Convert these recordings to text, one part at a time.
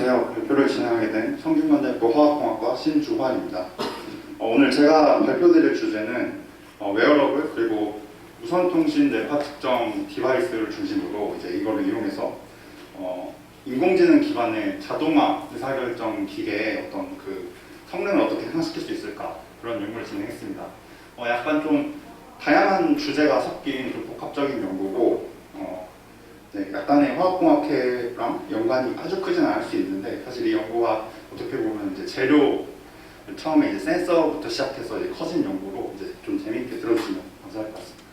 안녕하세요. 발표를 진행하게 된 성균관대학교 화학공학과 신주환입니다. 오늘 제가 발표드릴 주제는 웨어러블 그리고 무선통신 뇌파 측정 디바이스를 중심으로 이제 이거를 이용해서 인공지능 기반의 자동화 의사결정 기계의 어떤 그 성능을 어떻게 향상시킬 수 있을까 그런 연구를 진행했습니다. 약간 좀 다양한 주제가 섞인 좀 복합적인 연구고 네, 약간의 화학공학회랑 연관이 아주 크진 않을 수 있는데 사실 이 연구가 어떻게 보면 이제 재료 처음에 이제 센서부터 시작해서 이제 커진 연구로 이제 좀 재미있게 들어주시면 감사할 것 같습니다.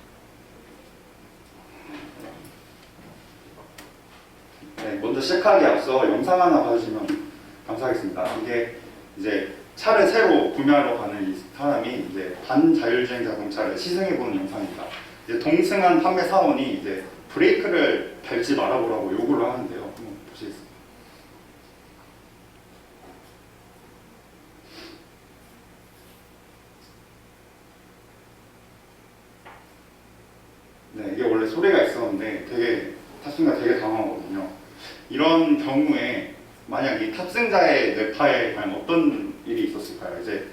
네, 먼저 시작하기 앞서 영상 하나 봐주시면 감사하겠습니다. 이게 이제 차를 새로 구매하러 가는 이 사람이 이제 반자율주행 자동차를 시승해보는 영상입니다. 이제 동승한 판매 사원이 이제 브레이크를 밟지 말아보라고 요구를 하는데요. 한번 보시겠습니다. 네, 이게 원래 소리가 있었는데 되게 탑승자가 되게 당황하거든요. 이런 경우에 만약 이 탑승자의 뇌파에 과연 어떤 일이 있었을까요? 이제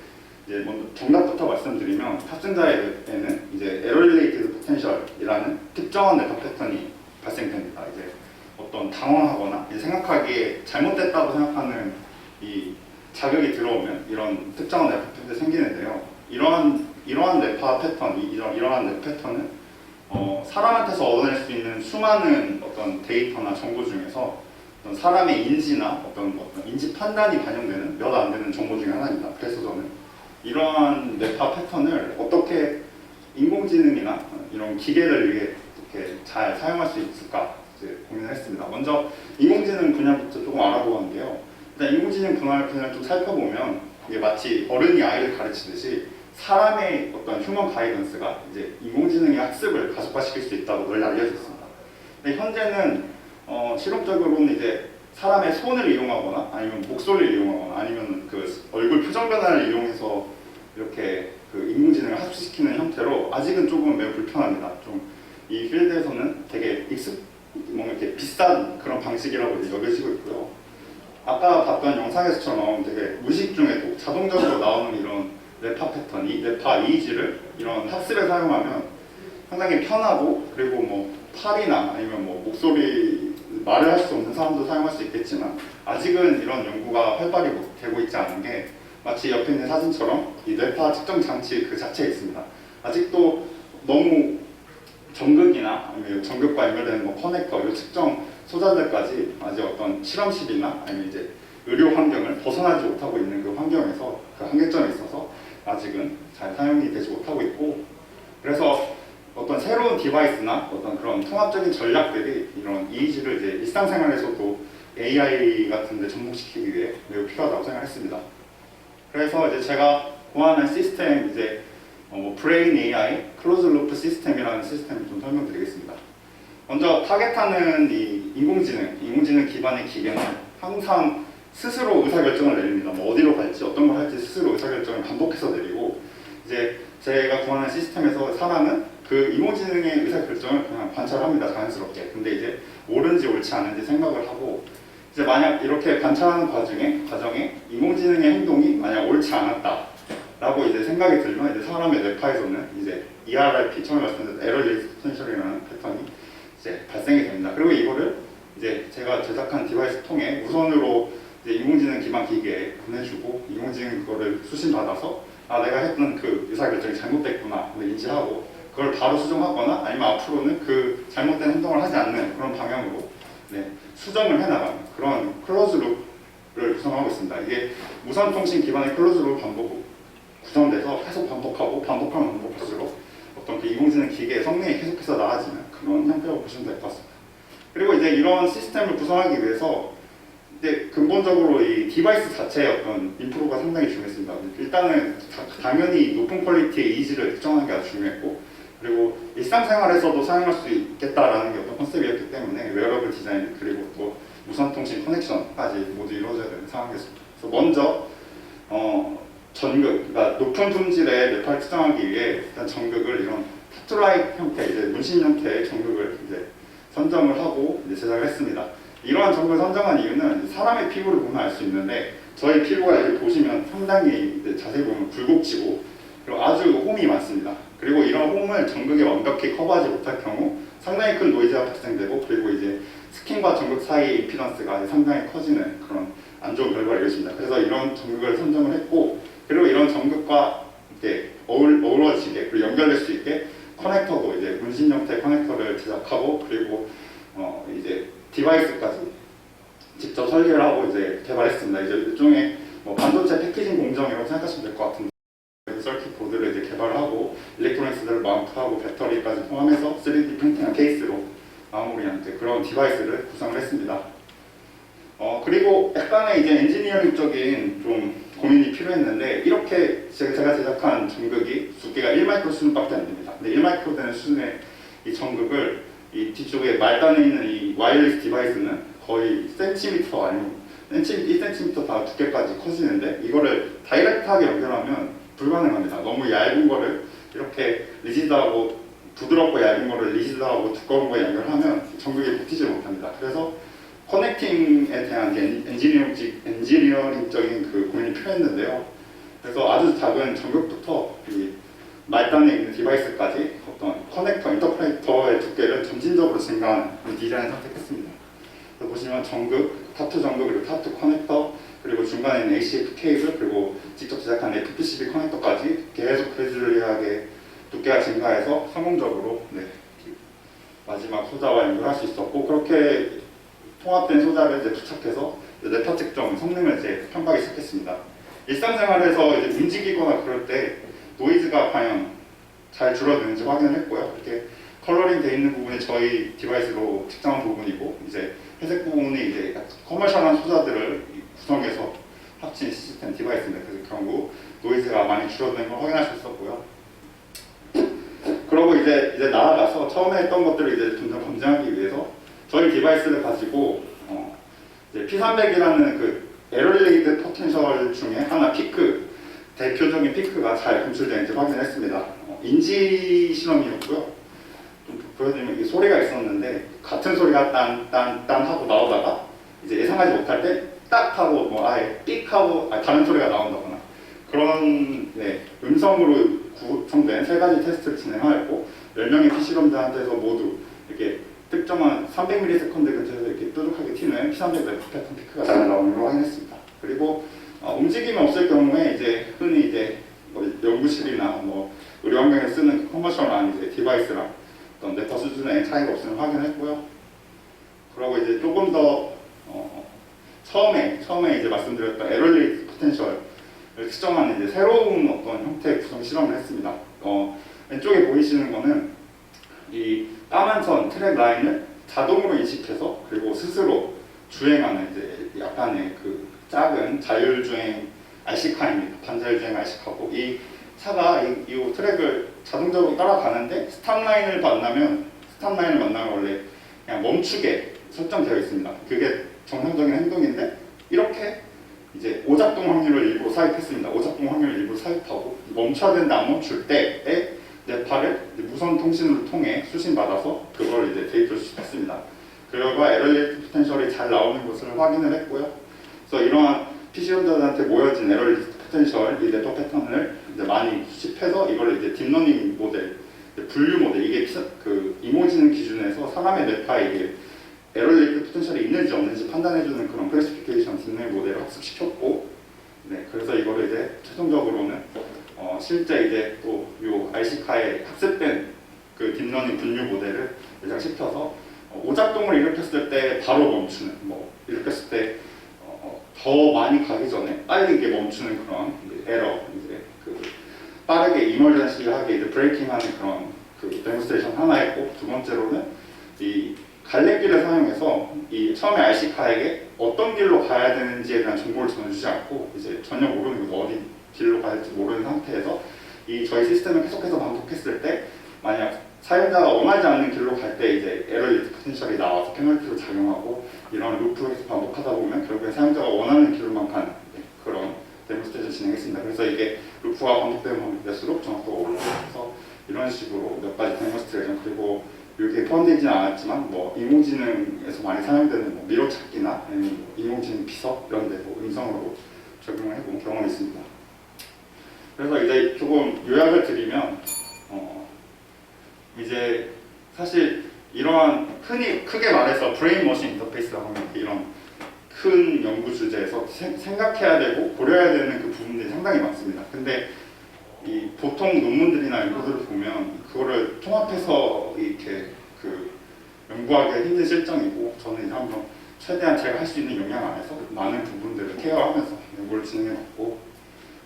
먼저 정답부터 말씀드리면 탑승자의 뇌에는 이제 에러릴레이티드 포텐셜이라는 특정한 뇌파 패턴이 발생됩니다. 이제 어떤 당황하거나 이제 생각하기에 잘못됐다고 생각하는 이 자극이 들어오면 이런 특정한 뇌파 패턴이 생기는데요. 이러한 뇌파 패턴, 이러한 뇌 패턴은 사람한테서 얻어낼 수 있는 수많은 어떤 데이터나 정보 중에서 어떤 사람의 인지나 어떤 인지 판단이 반영되는 몇 안 되는 정보 중에 하나입니다. 그래서 저는 이러한 뇌파 패턴을 어떻게 인공지능이나 이런 기계를 위해 이렇게 잘 사용할 수 있을까 이제 고민을 했습니다. 먼저 인공지능 분야부터 조금 알아보는데요. 일단 인공지능 분야를 좀 살펴보면 이게 마치 어른이 아이를 가르치듯이 사람의 어떤 휴먼 가이던스가 이제 인공지능의 학습을 가속화시킬 수 있다고 널리 알려져 있습니다. 근데 현재는 실용적으로는 이제 사람의 손을 이용하거나 아니면 목소리를 이용하거나 아니면 그 얼굴 표정 변화를 이용해서 이렇게 그 인공지능을 학습시키는 형태로 아직은 조금 매우 불편합니다. 좀 이 필드에서는 되게 뭔가 이렇게 비싼 그런 방식이라고 여겨지고 있고요. 아까 봤던 영상에서처럼 되게 무의식 중에도 자동적으로 나오는 이런 뇌파 패턴, 뇌파 이미지를 이런 학습에 사용하면 상당히 편하고 그리고 뭐 팔이나 아니면 뭐 목소리 말을 할 수 없는 사람도 사용할 수 있겠지만 아직은 이런 연구가 활발히 되고 있지 않은 게 마치 옆에 있는 사진처럼 이 뇌파 측정 장치 그 자체에 있습니다. 아직도 너무 전극이나 아니면 전극과 연결되는 뭐 커넥터, 이 측정 소자들까지 아직 어떤 실험실이나 아니면 이제 의료 환경을 벗어나지 못하고 있는 그 환경에서 그 한계점에 있어서 아직은 잘 사용이 되지 못하고 있고 그래서 어떤 새로운 디바이스나 어떤 그런 통합적인 전략들이 이런 이미지를 이제 일상생활에서도 AI 같은 데 접목시키기 위해 매우 필요하다고 생각했습니다. 그래서 이제 제가 고안한 시스템 이제 브레인 AI 클로즈 루프 시스템이라는 시스템을 좀 설명드리겠습니다. 먼저 타겟하는 이 인공지능 기반의 기계는 항상 스스로 의사결정을 내립니다. 뭐 어디로 갈지 어떤 걸 할지 스스로 의사결정을 반복해서 내리고 이제 제가 구하는 시스템에서 사람은 그 인공지능의 의사결정을 그냥 관찰합니다. 자연스럽게. 근데 이제 옳은지 옳지 않은지 생각을 하고 이제 만약 이렇게 관찰하는 과정에 인공지능의 행동이 만약 옳지 않았다 라고 이제 생각이 들면 이제 사람의 뇌파에서는 이제 ERRP 처음에 말씀드린 에러릴레이티드 포텐셜이라는 패턴이 이제 발생이 됩니다. 그리고 이거를 이제 제가 제작한 디바이스 통해 무선으로 이제 인공지능 기반 기계에 보내주고 인공지능 그거를 수신받아서 내가 했던 그 의사결정이 잘못됐구나 인지하고 그걸 바로 수정하거나 아니면 앞으로는 그 잘못된 행동을 하지 않는 그런 방향으로 수정을 해나가는 그런 클로즈 룹을 구성하고 있습니다. 이게 무선통신 기반의 클로즈 룹 구성돼서 계속 반복하면 반복할수록 어떤 그 인공지능 기계의 성능이 계속해서 나아지는 그런 형태로 보시면 될 것 같습니다. 그리고 이제 이런 시스템을 구성하기 위해서 이제 근본적으로 이 디바이스 자체의 어떤 인프로가 상당히 중요했습니다. 일단은 당연히 높은 퀄리티의 이미지를 특정하는 게 아주 중요했고 그리고 일상생활에서도 사용할 수 있겠다라는 게 어떤 컨셉이었기 때문에 웨어러블 디자인 그리고 또 무선통신 커넥션까지 모두 이루어져야 되는 상황이었습니다. 그래서 먼저 그러니까 높은 품질의 뇌파를 측정하기 위해 일단 전극을 이런 타투라이 형태, 이제 문신 형태의 전극을 이제 선정을 하고 이제 제작을 했습니다. 이러한 정보를 선정한 이유는 사람의 피부를 보면 알 수 있는데 저희 피부가 이렇게 보시면 상당히 이제 자세히 보면 굴곡지고 그리고 아주 홈이 많습니다. 그리고 이런 홈을 전극에 완벽히 커버하지 못할 경우 상당히 큰 노이즈가 발생되고 그리고 이제 스킨과 전극 사이의 임피던스가 상당히 커지는 그런 안 좋은 결과를 이루어집니다. 그래서 이런 전극을 선정을 했고 그리고 이런 전극과 이렇게 어우러지게 그리고 연결될 수 있게 커넥터도 이제 문신 형태 커넥터를 제작하고 그리고 이제 디바이스까지 직접 설계를 하고 이제 개발했습니다. 이제 일종의 뭐 반도체 패키징 공정이라고 생각하시면 될 것 같은데 서킷 보드를 이제 개발하고 일렉트로닉스들을 마운트하고 배터리까지 포함해서 3D 프린팅한 케이스로 마무리한 이제 그런 디바이스를 구성을 했습니다. 그리고 약간의 이제 엔지니어링적인 좀 고민이 필요했는데 이렇게 제가 제작한 전극이 두께가 1마이크로 수준밖에 안 됩니다. 근데 1마이크로 되는 수준의 이 전극을 이 뒤쪽에 말단에 있는 이 와이어리스 디바이스는 거의 센티미터 아니면 1cm 다 두께까지 커지는데 이거를 다이렉트하게 연결하면 불가능합니다. 너무 얇은 거를 이렇게 리지드하고 부드럽고 얇은 거를 리지드하고 두꺼운 거에 연결하면 전극이 버티지 못합니다. 그래서 커넥팅에 대한 엔지니어링적인 그 고민이 필요했는데요. 그래서 아주 작은 전극부터 이 말단에 있는 디바이스까지 어떤 커넥터, 인터프레이터의 두께를 점진적으로 증가하는 디자인을 선택했습니다. 그래서 보시면 전극, 타투 전극, 그리고 타투 커넥터, 그리고 중간에 있는 ACF 케이블, 그리고 직접 제작한 FPCB 커넥터까지 계속 그래주얼리하게 두께가 증가해서 성공적으로 마지막 소자와 연결할 수 있었고 그렇게 통합된 소자를 이제 부착해서 뇌파 측정 성능을 이제 평가하기 시작했습니다. 일상생활에서 이제 움직이거나 그럴 때 노이즈가 과연 잘 줄어드는지 확인을 했고요. 이렇게 컬러링 돼 있는 부분이 저희 디바이스로 측정한 부분이고 이제 회색 부분이 이제 커머셜한 소자들을 구성해서 합친 시스템 디바이스인데 그래서 결국 노이즈가 많이 줄어드는 걸 확인할 수 있었고요. 그러고 이제 나아가서 처음에 했던 것들을 이제 좀 더 검증하기 위해서 저희 디바이스를 가지고 이제 P300이라는 그 에러릴레이드 포텐셜 중에 하나 피크 대표적인 피크가 잘 검출되는지 확인했습니다. 인지 실험이었고요. 좀 보여드리면 이 소리가 있었는데 같은 소리가 딴 하고 나오다가 이제 예상하지 못할 때 딱 하고 뭐 아예 삑 하고 다른 소리가 나온다거나 그런 음성으로 구성된 3가지 테스트를 진행하였고 10명의 PC롬들한테서 모두 이렇게 특정한 300ms 근처에서 이렇게 뾰족하게 튀는 P300 패턴 피크가 잘 나오는 걸 확인했습니다. 그리고 움직임이 없을 경우에 이제 흔히 이제 뭐 연구실이나 뭐 의료 환경에 쓰는 커머셜한 이제 디바이스랑 어떤 뇌파 수준의 차이가 없음을 확인했고요. 그리고 이제 조금 더 처음에 이제 말씀드렸던 에럴리 포텐셜을 측정하는 이제 새로운 어떤 형태의 구성 실험을 했습니다. 왼쪽에 보이시는 거는 이 까만 선 트랙 라인을 자동으로 인식해서 그리고 스스로 주행하는 이제 약간의 그 작은 자율주행 RC카입니다. 반자율주행 RC카고 이 차가 이 트랙을 자동적으로 따라가는데 스탑라인을 만나면 원래 그냥 멈추게 설정되어 있습니다. 그게 정상적인 행동인데 이렇게 이제 오작동 확률을 일부러 삽입했습니다. 오작동 확률을 일부러 삽입하고 멈춰야 되는데 안 멈출 때에 뇌파를 무선 통신을 통해 수신받아서 그걸 이제 데이터를 수집했습니다. 그 결과 에럴리티 포텐셜이 잘 나오는 것을 확인을 했고요. 그래서 이러한 PC 용자들한테 모여진 에럴리티 포텐셜, 이 뇌파 패턴을 이제 많이 수집해서 이걸 이제 딥러닝 모델, 분류 모델, 이게 그 인공지능 기준에서 사람의 뇌파에 이게 에럴리티 포텐셜이 있는지 없는지 판단해주는 그런 클래시피케이션 딥러닝 모델을 학습시켰고, 그래서 이거를 이제 최종적으로는 실제 이제 또 요 RC카에 학습된 그 딥러닝 분류 모델을 제작시켜서 오작동을 일으켰을 때 바로 멈추는, 뭐 일으켰을 때 더 많이 가기 전에 빨리 이게 멈추는 그런 에러, 이제 그 빠르게 이머전시하게 이제 브레이킹하는 그런 그 데몬스트레이션 하나 했고, 두 번째로는 이 갈래길을 사용해서 이 처음에 RC카에게 어떤 길로 가야 되는지에 대한 정보를 전해주지 않고 이제 전혀 모르는 거죠. 어디 길로 가야 할지 모르는 상태에서 이 저희 시스템을 계속해서 반복했을 때 만약 사용자가 원하지 않는 길로 갈 때 이제 에럴리티 포텐셜이 나와서 페널티로 작용하고 이런 루프를 계속 반복하다 보면 결국에 사용자가 원하는 길로만 가는 그런 데몬스트레이션 진행했습니다. 그래서 이게 루프가 반복되면 반복될수록 정확도가 올라가서 이런 식으로 몇 가지 데몬스트레이션, 그리고 여기 그게 포함되어 있지는 않았지만 뭐 인공지능에서 많이 사용되는 뭐 미러 찾기나 아니면 뭐 인공지능 비서 이런 데도 음성으로 적용을 해본 경험이 있습니다. 그래서 이제 조금 요약을 드리면 이제 사실 이러한 흔히 크게 말해서 브레인 머신 인터페이스라고 하는 이런 큰 연구 주제에서 생각해야 되고 고려해야 되는 그 부분들이 상당히 많습니다. 근데 이 보통 논문들이나 연구들을 보면 그거를 통합해서 이렇게 그 연구하기 힘든 실정이고, 저는 이제 한번 최대한 제가 할 수 있는 역량 안에서 많은 부분들을 케어하면서 연구를 진행해왔고,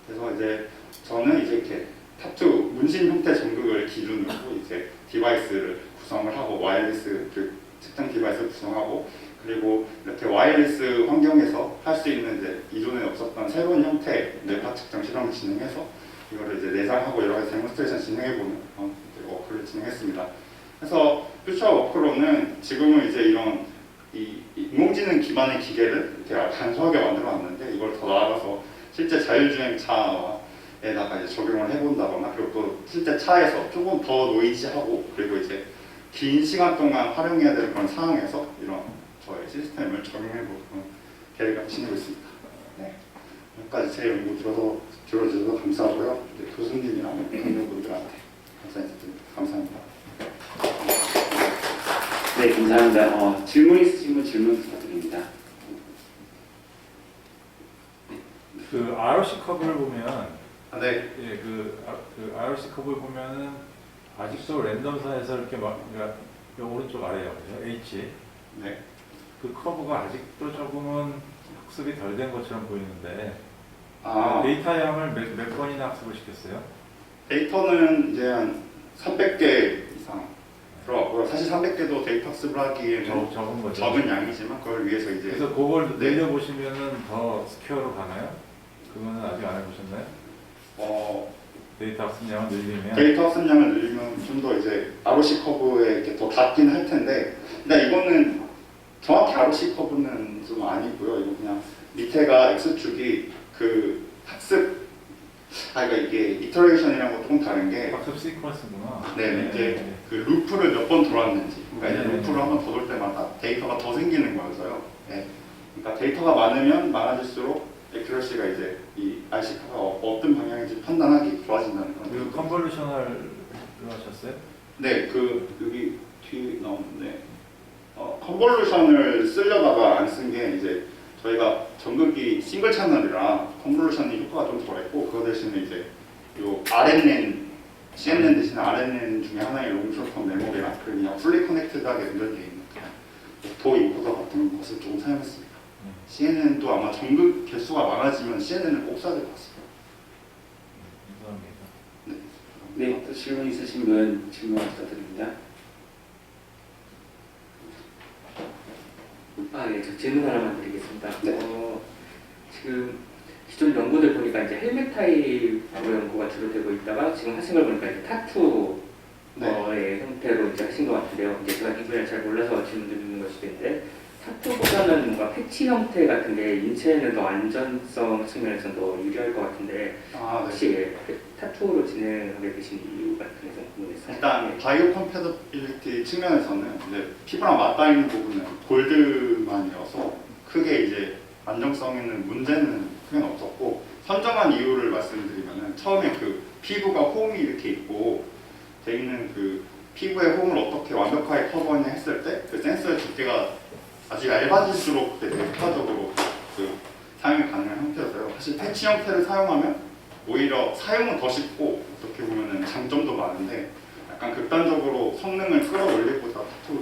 그래서 이제 저는 이제 이렇게 타투 문신 형태 전극을 기준으로 이제 디바이스를 구성을 하고 와이어리스 그 측정 디바이스를 구성하고, 그리고 이렇게 와이어리스 환경에서 할 수 있는 이제 이전에 없었던 새로운 형태의 뇌파 측정 실험을 진행해서 이거를 이제 내장하고 여러 가지 데몬스트레이션 진행해보는 워크를 진행했습니다. 그래서 퓨처 워크로는 지금은 이제 이런 인공지능 기반의 기계를 이렇게 간소하게 만들어놨는데, 이걸 더 나아가서 실제 자율주행차에다가 이제 적용을 해본다거나, 그리고 또 실제 차에서 조금 더 노이즈하고 그리고 이제 긴 시간 동안 활용해야 되는 그런 상황에서 이런 저의 시스템을 적용해보는 계획을 지니고 있습니다. 네. 여기까지 제 연구 들어주셔서 감사하고요. 이제 교수님이랑 동료분들한테 감사 인사드립니다. 감사합니다. 네, 감사합니다. 질문 있으시면 질문 부탁드립니다. 그 ROC 커브를 보면, 네. 예, 그 ROC 커브를 보면은 아직도 랜덤사에서 이렇게 막, 그러니까 이 오른쪽 아래요, 그죠? H. 네. 그 커브가 아직도 조금은 학습이 덜 된 것처럼 보이는데, 데이터 양을 몇 번이나 학습을 시켰어요? 데이터는 이제 한 300개 이상 들어왔고요. 사실 300개도 데이터 학습을 하기에는 적은 거죠. 적은 양이지만 그걸 위해서 이제 그래서 그걸 네. 늘려보시면은 더 스퀘어로 가나요? 그거는 아직 안 해보셨나요? 데이터 학습량을 늘리면? 데이터 학습량을 늘리면 좀 더 이제 ROC 커브에 이렇게 더 닿긴 할 텐데, 근데 이거는 정확히 ROC 커브는 좀 아니고요. 이거 그냥 밑에가 X축이 그 학습, 그러니까 이게 이터레이션이랑 거 조금 다른 게, 학습 시퀀스구나. 네, 이제 그 루프를 몇 번 돌았는지, 그러니까 이제 네. 루프를 한 번 더 돌 때마다 데이터가 더 생기는 거여서요. 네. 그러니까 데이터가 많으면 많아질수록 액큐러시가 이제 이 RC카가 어떤 방향인지 판단하기 좋아진다는 그런. 그 컨볼루셔널로 하셨어요? 네, 그 여기 뒤에 나오는데 컨볼루션을 쓰려다가 안 쓴 게, 이제 저희가 전극이 싱글 채널이라 컨볼루션이 효과가 좀 덜했고, 그거 대신에 이제 요 RNN, CNN 대신에 RNN 중에 하나의 롱쇼텀 메모리랑 그냥 풀리 커넥트하게 연결되어 있는 그냥 도 인코더 같은 것을 조금 사용했습니다. CNN도 아마 전극 개수가 많아지면 CNN을 꼭 써야 될 것 같습니다. 감사합니다. 네, 또 질문 있으신 분 질문 부탁드립니다. 네, 저 질문 하나만 드리겠습니다. 네. 지금 기존 연구들 보니까 이제 헬멧 타입으로 연구가 주로 되고 있다가 지금 하신 걸 보니까 이제 타투의 네. 형태로 이제 하신 것 같은데요. 이제 제가 이 분야를 잘 몰라서 질문 드리는 걸 수도 있는데, 타투보다는 뭔가 패치 형태 같은 게 인체에는 더 안전성 측면에서 더 유리할 것 같은데, 네. 혹시 타투로 진행하게 되신 이유 같은 게 좀 궁금했어요. 일단 바이오 컴패더빌리티 측면에서는 이제 피부랑 맞닿아 있는 부분은 골드만이어서 크게 이제 안정성에는 문제는 크게 없었고, 선정한 이유를 말씀드리면은 처음에 그 피부가 홈이 이렇게 있고 돼 있는 그 피부의 홈을 어떻게 완벽하게 커버하냐 했을 때 그 센서의 두께가 아주 얇아질수록 되게 효과적으로 그 사용이 가능한 형태여서요. 사실 패치 형태를 사용하면 오히려 사용은 더 쉽고 어떻게 보면은 장점도 많은데, 약간 극단적으로 성능을 끌어올리기보다 타투